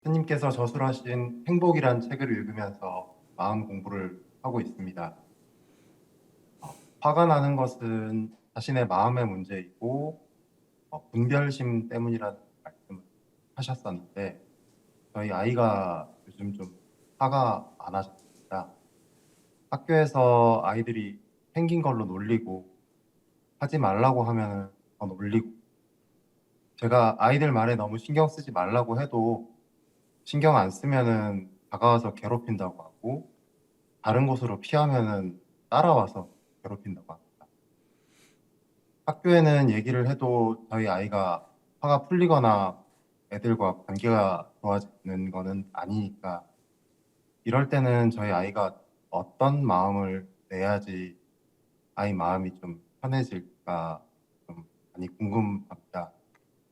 스님께서 저술하신 행복이란 책을 읽으면서 마음 공부를 하고 있습니다. 화가 나는 것은 자신의 마음의 문제이고 분별심 때문이라는 말씀을 하셨었는데 저희 아이가 요즘 좀 화가 많아졌습니다. 학교에서 아이들이 생긴 걸로 놀리고 하지 말라고 하면 더 놀리고 제가 아이들 말에 너무 신경 쓰지 말라고 해도 신경 안 쓰면은 다가와서 괴롭힌다고 하고 다른 곳으로 피하면은 따라와서 괴롭힌다고 합니다. 학교에는 얘기를 해도 저희 아이가 화가 풀리거나 애들과 관계가 좋아지는 거는 아니니까 이럴 때는 저희 아이가 어떤 마음을 내야지 아이 마음이 좀 편해질까 좀 많이 궁금합니다.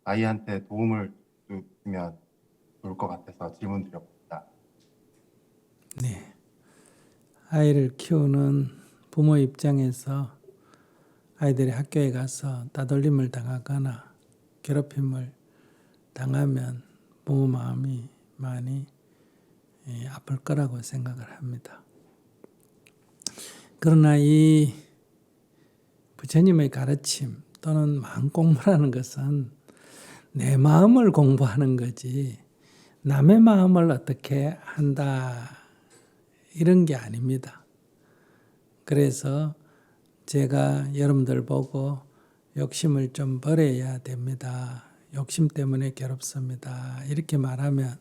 아이한테 도움을 주시면 좋을 것 같아서 질문 드려봅니다. 네. 아이를 키우는 부모 입장에서 아이들이 학교에 가서 따돌림을 당하거나 괴롭힘을 당하면 부모 마음이 많이 아플 거라고 생각을 합니다. 그러나 이 부처님의 가르침 또는 마음 공부라는 것은 내 마음을 공부하는 거지 남의 마음을 어떻게 한다 이런 게 아닙니다. 그래서 제가 여러분들 보고 욕심을 좀 버려야 됩니다. 욕심 때문에 괴롭습니다. 이렇게 말하면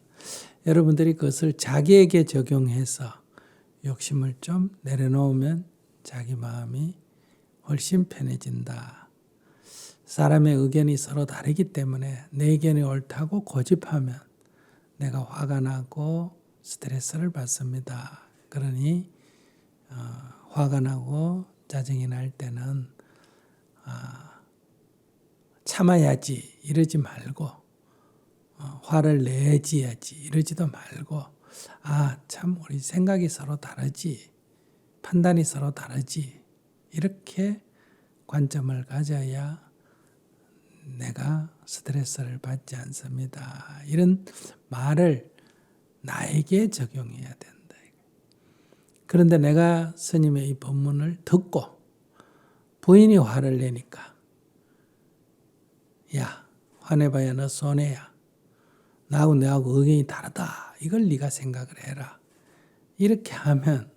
여러분들이 그것을 자기에게 적용해서 욕심을 좀 내려놓으면 자기 마음이 훨씬 편해진다. 사람의 의견이 서로 다르기 때문에 내 의견이 옳다고 고집하면 내가 화가 나고 스트레스를 받습니다. 그러니 화가 나고 짜증이 날 때는 참아야지 이러지 말고 화를 내야지 이러지도 말고 참 우리 생각이 서로 다르지 판단이 서로 다르지 이렇게 관점을 가져야 내가 스트레스를 받지 않습니다. 이런 말을 나에게 적용해야 된다. 그런데 내가 스님의 이 법문을 듣고 부인이 화를 내니까 야 화내봐야 너 손해야. 나하고 너하고 의견이 다르다. 이걸 네가 생각을 해라. 이렇게 하면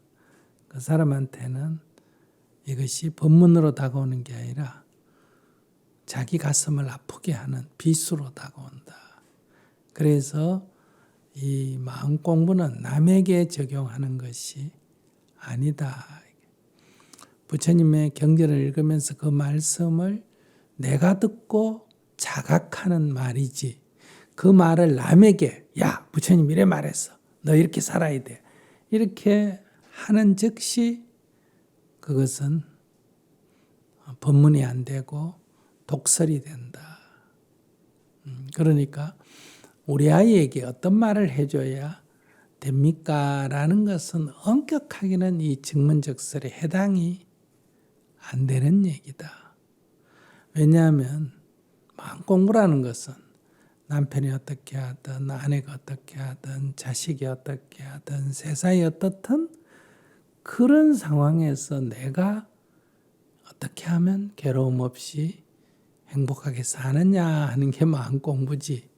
그 사람한테는 이것이 법문으로 다가오는 게 아니라 자기 가슴을 아프게 하는 비수로 다가온다. 그래서 이 마음 공부는 남에게 적용하는 것이 아니다. 부처님의 경전을 읽으면서 그 말씀을 내가 듣고 자각하는 말이지 그 말을 남에게 야 부처님 이래 말했어. 너 이렇게 살아야 돼. 이렇게 하는 즉시 그것은 법문이 안 되고 독설이 된다. 그러니까 우리 아이에게 어떤 말을 해줘야 됩니까? 라는 것은 엄격하게는 이 증문적설에 해당이 안 되는 얘기다. 왜냐하면 마음 공부라는 것은 남편이 어떻게 하든 아내가 어떻게 하든 자식이 어떻게 하든 세상이 어떻든 그런 상황에서 내가 어떻게 하면 괴로움 없이 행복하게 사느냐 하는 게 마음 공부지.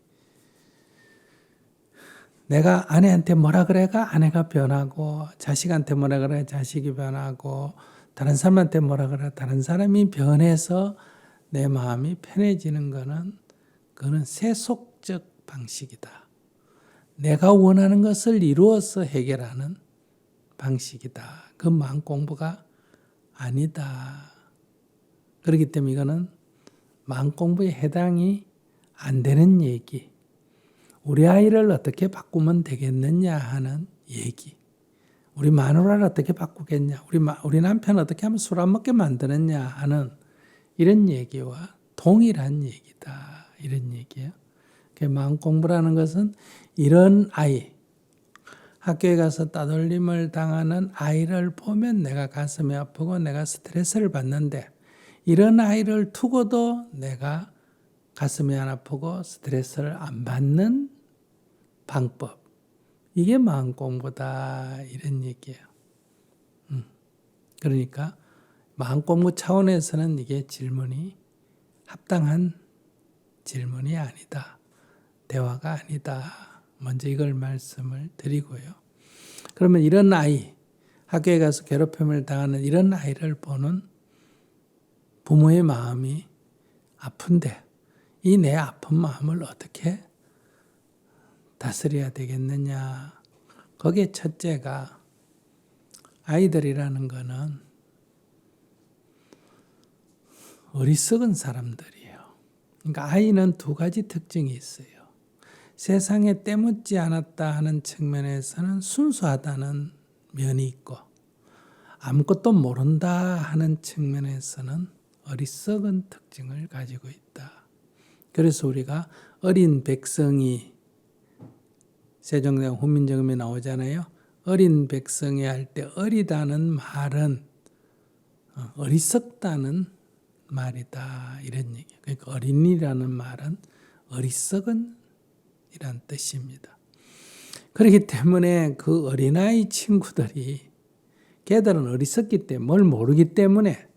내가 아내한테 뭐라 그래가 아내가 변하고 자식한테 뭐라 그래 자식이 변하고 다른 사람한테 뭐라 그래 다른 사람이 변해서 내 마음이 편해지는 거는 그거는 세속적 방식이다. 내가 원하는 것을 이루어서 해결하는 방식이다. 그 마음 공부가 아니다. 그렇기 때문에 이거는 마음 공부에 해당이 안 되는 얘기. 우리 아이를 어떻게 바꾸면 되겠느냐 하는 얘기. 우리 마누라를 어떻게 바꾸겠냐. 우리 남편 어떻게 하면 술 안 먹게 만드느냐 하는 이런 얘기와 동일한 얘기다. 이런 얘기예요. 마음 공부라는 것은 이런 아이, 학교에 가서 따돌림을 당하는 아이를 보면 내가 가슴이 아프고 내가 스트레스를 받는데 이런 아이를 두고도 내가 가슴이 안 아프고 스트레스를 안 받는 방법. 이게 마음 공부다 이런 얘기예요. 그러니까 마음 공부 차원에서는 이게 질문이 합당한 질문이 아니다. 대화가 아니다. 먼저 이걸 말씀을 드리고요. 그러면 이런 아이, 학교에 가서 괴롭힘을 당하는 이런 아이를 보는 부모의 마음이 아픈데 이 내 아픈 마음을 어떻게 다스려야 되겠느냐. 거기에 첫째가 아이들이라는 거는 어리석은 사람들이에요. 그러니까 아이는 두 가지 특징이 있어요. 세상에 때묻지 않았다 하는 측면에서는 순수하다는 면이 있고 아무것도 모른다 하는 측면에서는 어리석은 특징을 가지고 있다. 그래서 우리가 어린 백성이 세종대왕 훈민정음에 나오잖아요. 어린 백성이 할 때 어리다는 말은 어리석다는 말이다. 이런 얘기. 그러니까 어린이라는 말은 어리석은 이란 뜻입니다. 그렇기 때문에 그 어린아이 친구들이 걔들은 어리석기 때문에 뭘 모르기 때문에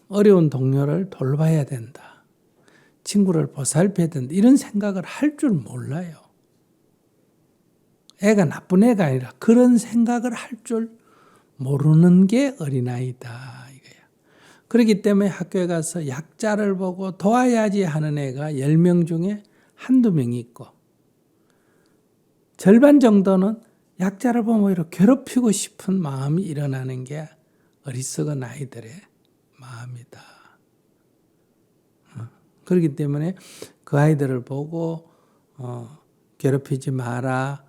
어려운 동료를 돌봐야 된다. 친구를 보살펴야 된다. 이런 생각을 할 줄 몰라요. 애가 나쁜 애가 아니라 그런 생각을 할 줄 모르는 게 어린아이다. 이거야. 그렇기 때문에 학교에 가서 약자를 보고 도와야지 하는 애가 10명 중에 한두 명이 있고 절반 정도는 약자를 보면 오히려 괴롭히고 싶은 마음이 일어나는 게 어리석은 아이들의 마음이다. 그렇기 때문에 그 아이들을 보고 괴롭히지 마라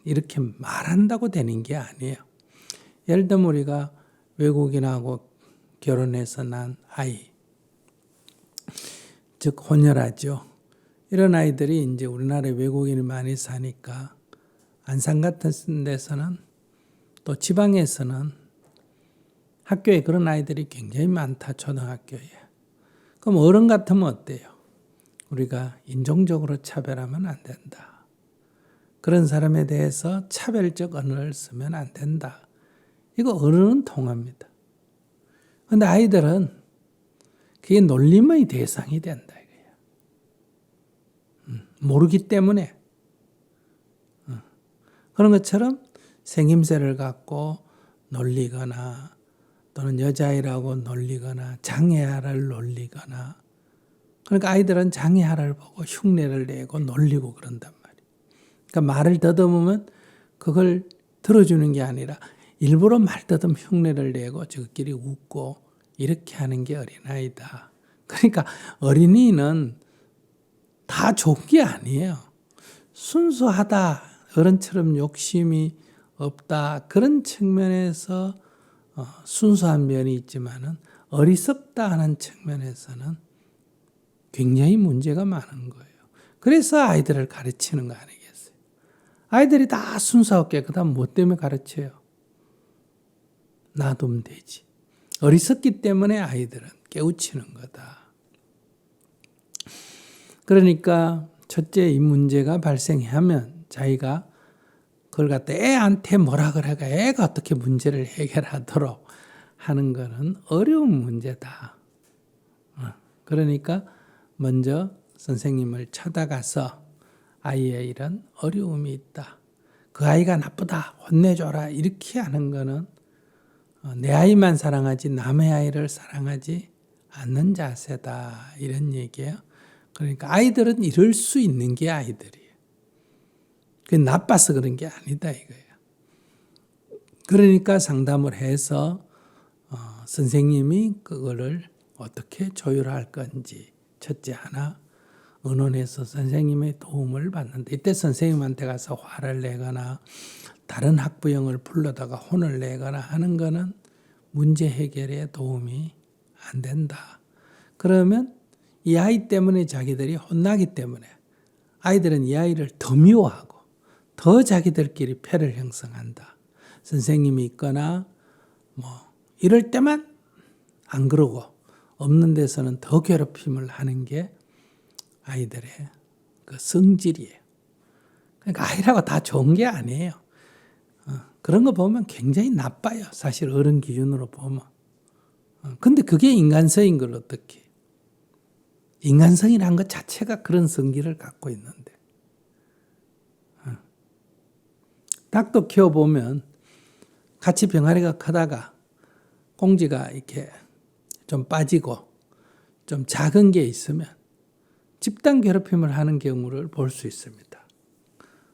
이렇게 말한다고 되는 게 아니에요. 예를 들면 우리가 외국인하고 결혼해서 난 아이, 즉 혼혈아죠. 이런 아이들이 이제 우리나라에 외국인이 많이 사니까 안산 같은 데서는 또 지방에서는 학교에 그런 아이들이 굉장히 많다. 초등학교에. 그럼 어른 같으면 어때요? 우리가 인종적으로 차별하면 안 된다. 그런 사람에 대해서 차별적 언어를 쓰면 안 된다. 이거 어른은 통합니다. 그런데 아이들은 그게 놀림의 대상이 된다. 모르기 때문에 그런 것처럼 생김새를 갖고 놀리거나 또는 여자아이라고 놀리거나 장애아를 놀리거나 그러니까 아이들은 장애아를 보고 흉내를 내고 놀리고 그런단 말이에요. 그러니까 말을 더듬으면 그걸 들어주는 게 아니라 일부러 말더듬 흉내를 내고 저끼리 웃고 이렇게 하는 게 어린아이다. 그러니까 어린이는 다 좋은 게 아니에요. 순수하다. 어른처럼 욕심이 없다. 그런 측면에서 순수한 면이 있지만은 어리석다 하는 측면에서는 굉장히 문제가 많은 거예요. 그래서 아이들을 가르치는 거 아니겠어요? 아이들이 다 순수하고 깨끗하면 뭐 때문에 가르쳐요? 놔두면 되지. 어리석기 때문에 아이들은 깨우치는 거다. 그러니까 첫째 이 문제가 발생하면 자기가 그걸 갖다 애한테 뭐라 그래가 애가 어떻게 문제를 해결하도록 하는 것은 어려운 문제다. 그러니까 먼저 선생님을 찾아가서 아이의 이런 어려움이 있다. 그 아이가 나쁘다. 혼내줘라. 이렇게 하는 거는 내 아이만 사랑하지 남의 아이를 사랑하지 않는 자세다. 이런 얘기예요. 그러니까 아이들은 이럴 수 있는 게 아이들이에요. 그게 나빠서 그런 게 아니다 이거예요. 그러니까 상담을 해서 선생님이 그거를 어떻게 조율할 건지 첫째 하나 의논해서 선생님의 도움을 받는데 이때 선생님한테 가서 화를 내거나 다른 학부형을 불러다가 혼을 내거나 하는 거는 문제 해결에 도움이 안 된다. 그러면 이 아이 때문에 자기들이 혼나기 때문에 아이들은 이 아이를 더 미워하고 더 자기들끼리 패를 형성한다. 선생님이 있거나 뭐 이럴 때만 안 그러고 없는 데서는 더 괴롭힘을 하는 게 아이들의 그 성질이에요. 그러니까 아이라고 다 좋은 게 아니에요. 그런 거 보면 굉장히 나빠요. 사실 어른 기준으로 보면. 근데 그게 인간성인 걸 어떻게 해요? 인간성이라는 것 자체가 그런 성질을 갖고 있는데. 닭도 키워보면 같이 병아리가 크다가 꽁지가 이렇게 좀 빠지고 좀 작은 게 있으면 집단 괴롭힘을 하는 경우를 볼 수 있습니다.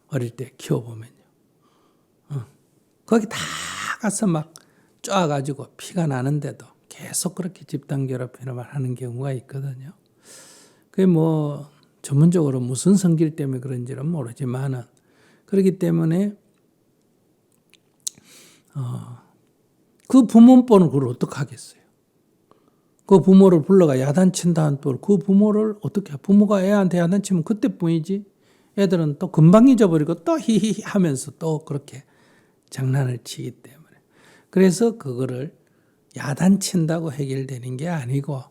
어릴 때 키워보면요. 거기 다 가서 막 쪼아가지고 피가 나는데도 계속 그렇게 집단 괴롭힘을 하는 경우가 있거든요. 그게 뭐 전문적으로 무슨 성질 때문에 그런지는 모르지만은 그렇기 때문에 그 부모는 그걸 어떻게 하겠어요? 그 부모를 불러가 야단친다는 그 부모를 어떻게 부모가 애한테 야단치면 그때뿐이지 애들은 또 금방 잊어버리고 또 히히 하면서 또 그렇게 장난을 치기 때문에 그래서 그거를 야단친다고 해결되는 게 아니고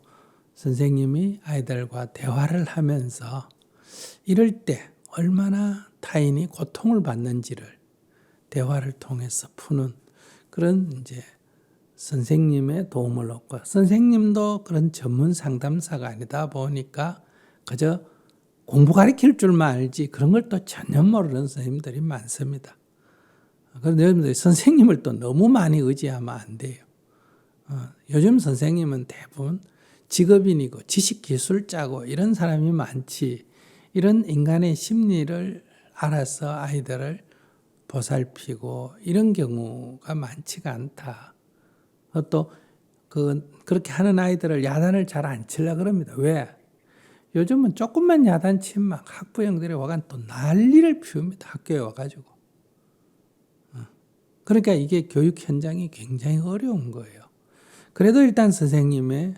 선생님이 아이들과 대화를 하면서 이럴 때 얼마나 타인이 고통을 받는지를 대화를 통해서 푸는 그런 이제 선생님의 도움을 얻고 선생님도 그런 전문 상담사가 아니다 보니까 그저 공부 가르칠 줄만 알지 그런 걸 또 전혀 모르는 선생님들이 많습니다. 그런데 여러분들 선생님을 또 너무 많이 의지하면 안 돼요. 요즘 선생님은 대부분 직업인이고 지식기술자고 이런 사람이 많지 이런 인간의 심리를 알아서 아이들을 보살피고 이런 경우가 많지가 않다. 또 그렇게 하는 아이들을 야단을 잘 안 치려고 그럽니다. 왜? 요즘은 조금만 야단치면 막 학부형들이 와가 또 난리를 피웁니다. 학교에 와가지고. 그러니까 이게 교육 현장이 굉장히 어려운 거예요. 그래도 일단 선생님의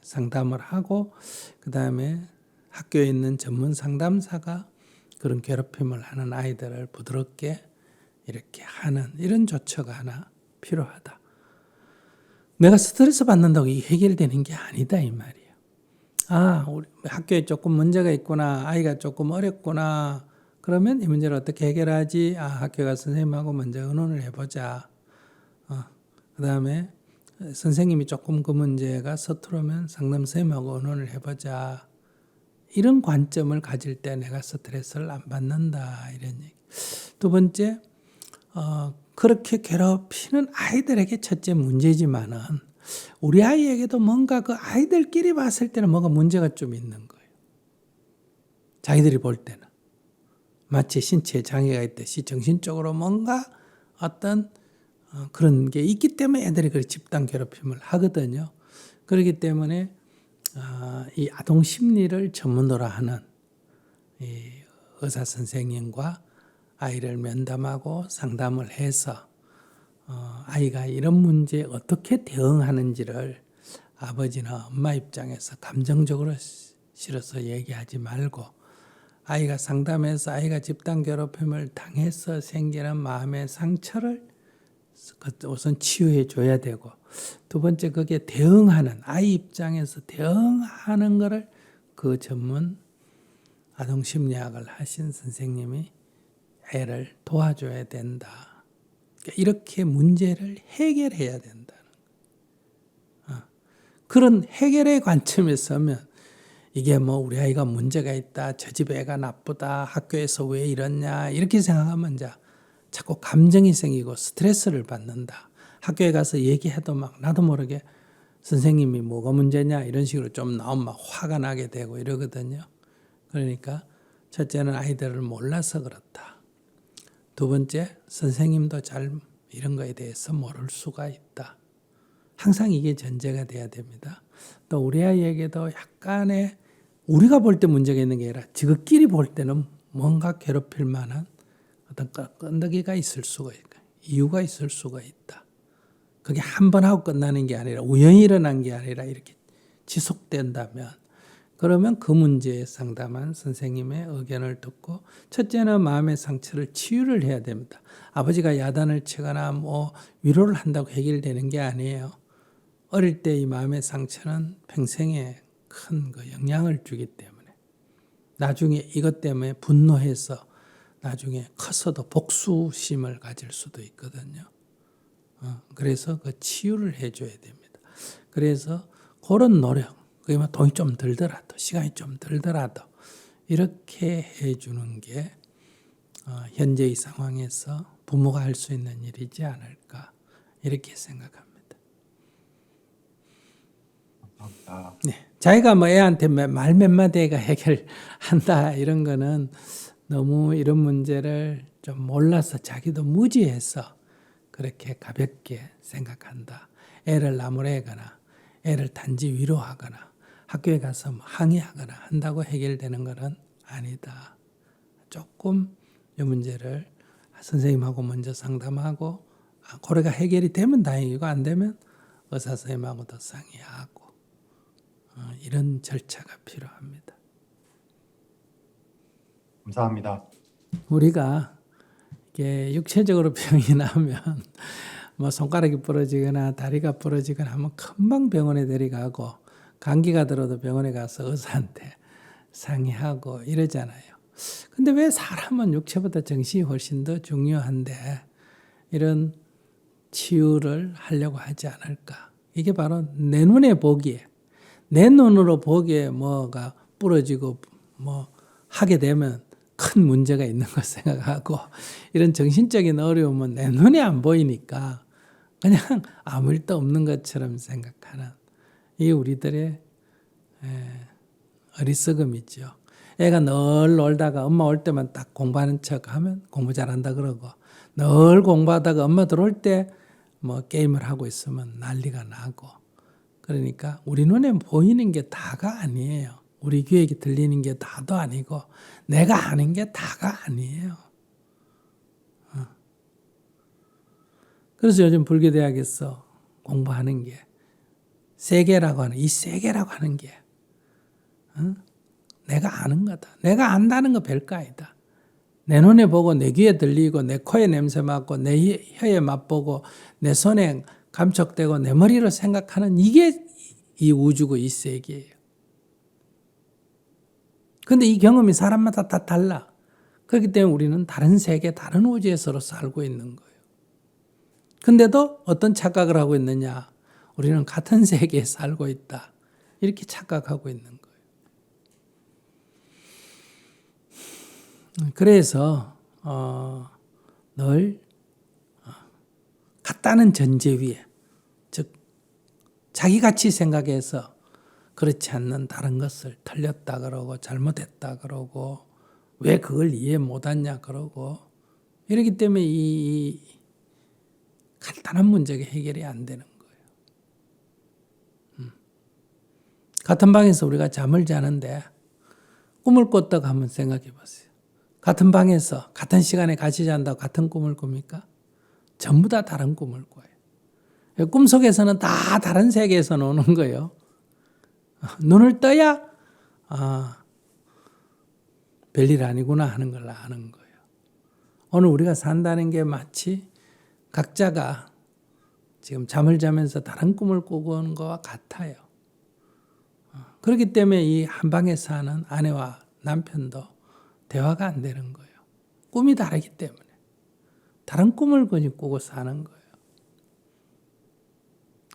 상담을 하고 그 다음에 학교에 있는 전문 상담사가 그런 괴롭힘을 하는 아이들을 부드럽게 이렇게 하는 이런 조처가 하나 필요하다. 내가 스트레스 받는다고 이게 해결되는 게 아니다 이 말이에요. 우리 학교에 조금 문제가 있구나. 아이가 조금 어렵구나. 그러면 이 문제를 어떻게 해결하지? 학교 가서 선생님하고 먼저 의논을 해보자. 그 다음에 선생님이 조금 그 문제가 서투르면 상담 선생님하고 의논을 해보자. 이런 관점을 가질 때 내가 스트레스를 안 받는다. 이런 얘기. 두 번째, 그렇게 괴롭히는 아이들에게 첫째 문제지만은 우리 아이에게도 뭔가 그 아이들끼리 봤을 때는 뭔가 문제가 좀 있는 거예요. 자기들이 볼 때는. 마치 신체에 장애가 있듯이 정신적으로 뭔가 어떤 그런 게 있기 때문에 애들이 그 집단 괴롭힘을 하거든요. 그렇기 때문에 이 아동 심리를 전문으로 하는 이 의사 선생님과 아이를 면담하고 상담을 해서 아이가 이런 문제에 어떻게 대응하는지를 아버지나 엄마 입장에서 감정적으로 실어서 얘기하지 말고 아이가 상담해서 아이가 집단 괴롭힘을 당해서 생기는 마음의 상처를 우선 치유해 줘야 되고 두 번째 거기에 대응하는 아이 입장에서 대응하는 거를 그 전문 아동심리학을 하신 선생님이 애를 도와줘야 된다. 그러니까 이렇게 문제를 해결해야 된다는 거예요. 그런 해결의 관점에 서면 이게 뭐 우리 아이가 문제가 있다. 저 집 애가 나쁘다. 학교에서 왜 이러냐. 이렇게 생각하면 이제 자꾸 감정이 생기고 스트레스를 받는다. 학교에 가서 얘기해도 막 나도 모르게 선생님이 뭐가 문제냐 이런 식으로 좀 나오면 막 화가 나게 되고 이러거든요. 그러니까 첫째는 아이들을 몰라서 그렇다. 두 번째, 선생님도 잘 이런 거에 대해서 모를 수가 있다. 항상 이게 전제가 돼야 됩니다. 또 우리 아이에게도 약간의 우리가 볼 때 문제가 있는 게 아니라 지극끼리 볼 때는 뭔가 괴롭힐 만한 어떤 끈덕이가 있을 수가 있다. 이유가 있을 수가 있다. 그게 한 번 하고 끝나는 게 아니라 우연히 일어난 게 아니라 이렇게 지속된다면 그러면 그 문제에 상담한 선생님의 의견을 듣고 첫째는 마음의 상처를 치유를 해야 됩니다. 아버지가 야단을 치거나 뭐 위로를 한다고 해결되는 게 아니에요. 어릴 때 이 마음의 상처는 평생에 큰 그 영향을 주기 때문에 나중에 이것 때문에 분노해서 나중에 커서도 복수심을 가질 수도 있거든요. 그래서 그 치유를 해줘야 됩니다. 그래서 그런 노력, 그게 뭐 돈이 좀 들더라도, 시간이 좀 들더라도 이렇게 해주는 게 현재의 상황에서 부모가 할 수 있는 일이지 않을까 이렇게 생각합니다. 감사합니다. 네, 자기가 뭐 애한테 말 몇 마디가 해결한다 이런 거는 너무 이런 문제를 좀 몰라서 자기도 무지해서 그렇게 가볍게 생각한다. 애를 나무래거나 애를 단지 위로하거나 학교에 가서 뭐 항의하거나 한다고 해결되는 것은 아니다. 조금 이 문제를 선생님하고 먼저 상담하고 고래가 해결이 되면 다행이고 안 되면 의사 선생님하고도 상의하고 이런 절차가 필요합니다. 감사합니다. 우리가 이게 육체적으로 병이 나면 뭐 손가락이 부러지거나 다리가 부러지거나 하면 금방 병원에 데려가고 감기가 들어도 병원에 가서 의사한테 상의하고 이러잖아요. 근데 왜 사람은 육체보다 정신이 훨씬 더 중요한데 이런 치유를 하려고 하지 않을까? 이게 바로 내 눈에 보기에 내 눈으로 보기에 뭐가 부러지고 뭐 하게 되면 큰 문제가 있는 거 생각하고 이런 정신적인 어려움은 내 눈에 안 보이니까 그냥 아무 일도 없는 것처럼 생각하는 이 우리들의 어리석음이죠. 애가 늘 놀다가 엄마 올 때만 딱 공부하는 척 하면 공부 잘한다 그러고 늘 공부하다가 엄마 들어올 때 뭐 게임을 하고 있으면 난리가 나고 그러니까 우리 눈에 보이는 게 다가 아니에요. 우리 귀에 들리는 게 다도 아니고 내가 아는 게 다가 아니에요. 그래서 요즘 불교대학에서 공부하는 게 세계라고 하는 이 세계라고 하는 게 내가 아는 거다. 내가 안다는 거 별거 아니다. 내 눈에 보고 내 귀에 들리고 내 코에 냄새 맡고 내 혀에 맛보고 내 손에 감촉되고 내 머리로 생각하는 이게 이 우주고 이 세계예요. 근데 이 경험이 사람마다 다 달라. 그렇기 때문에 우리는 다른 세계, 다른 우주에 서로 살고 있는 거예요. 근데도 어떤 착각을 하고 있느냐? 우리는 같은 세계에 살고 있다. 이렇게 착각하고 있는 거예요. 그래서 늘 같다는 전제 위에, 즉 자기같이 생각해서 그렇지 않는 다른 것을 틀렸다 그러고 잘못했다 그러고 왜 그걸 이해 못하냐 그러고 이러기 때문에 이 간단한 문제가 해결이 안 되는 거예요. 같은 방에서 우리가 잠을 자는데 꿈을 꿨다고 한번 생각해 보세요. 같은 방에서 같은 시간에 같이 잔다고 같은 꿈을 꿉니까? 전부 다 다른 꿈을 꿔요. 꿈속에서는 다 다른 세계에서 노는 거예요. 눈을 떠야 별일 아니구나 하는 걸 아는 거예요. 오늘 우리가 산다는 게 마치 각자가 지금 잠을 자면서 다른 꿈을 꾸고 오는 것과 같아요. 그렇기 때문에 이 한 방에 사는 아내와 남편도 대화가 안 되는 거예요. 꿈이 다르기 때문에. 다른 꿈을 꾸고 사는 거예요.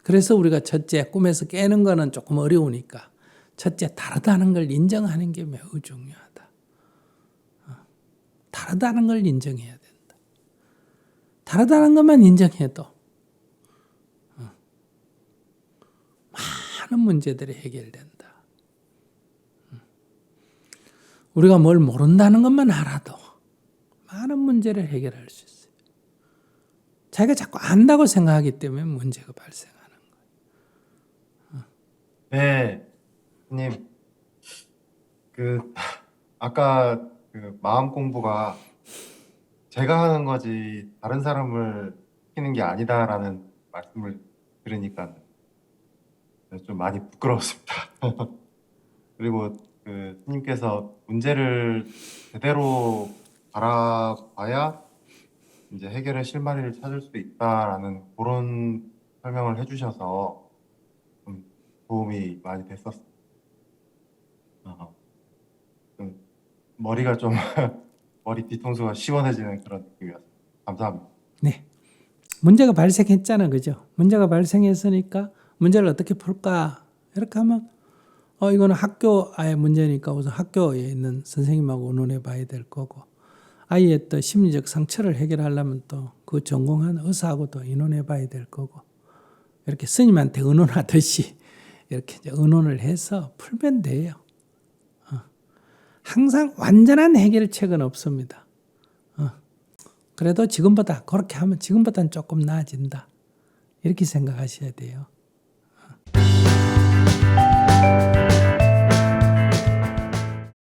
그래서 우리가 첫째, 꿈에서 깨는 거는 조금 어려우니까 첫째, 다르다는 걸 인정하는 게 매우 중요하다. 다르다는 걸 인정해야 된다. 다르다는 것만 인정해도 많은 문제들이 해결된다. 우리가 뭘 모른다는 것만 알아도 많은 문제를 해결할 수 있어요. 자기가 자꾸 안다고 생각하기 때문에 문제가 발생하는 거예요. 네, 님, 아까 마음 공부가 제가 하는 거지 다른 사람을 시키는 게 아니다라는 말씀을 들으니까 좀 많이 부끄러웠습니다. 그리고 스님께서 문제를 제대로 바라봐야 이제 해결의 실마리를 찾을 수 있다라는 그런 설명을 해주셔서 좀 도움이 많이 됐었어요. 좀 머리가 좀 머리 뒤통수가 시원해지는 그런 느낌이었어요. 감사합니다. 네. 문제가 발생했잖아. 그죠? 문제가 발생했으니까 문제를 어떻게 풀까? 이렇게 하면 이거는 학교의 문제니까 우선 학교에 있는 선생님하고 의논해 봐야 될 거고 아이의 또 심리적 상처를 해결하려면 또 그 전공한 의사하고도 의논해 봐야 될 거고 이렇게 스님한테 의논하듯이 이렇게 이제 의논을 해서 풀면 돼요. 항상 완전한 해결책은 없습니다. 그래도 지금보다 그렇게 하면 지금보다는 조금 나아진다. 이렇게 생각하셔야 돼요.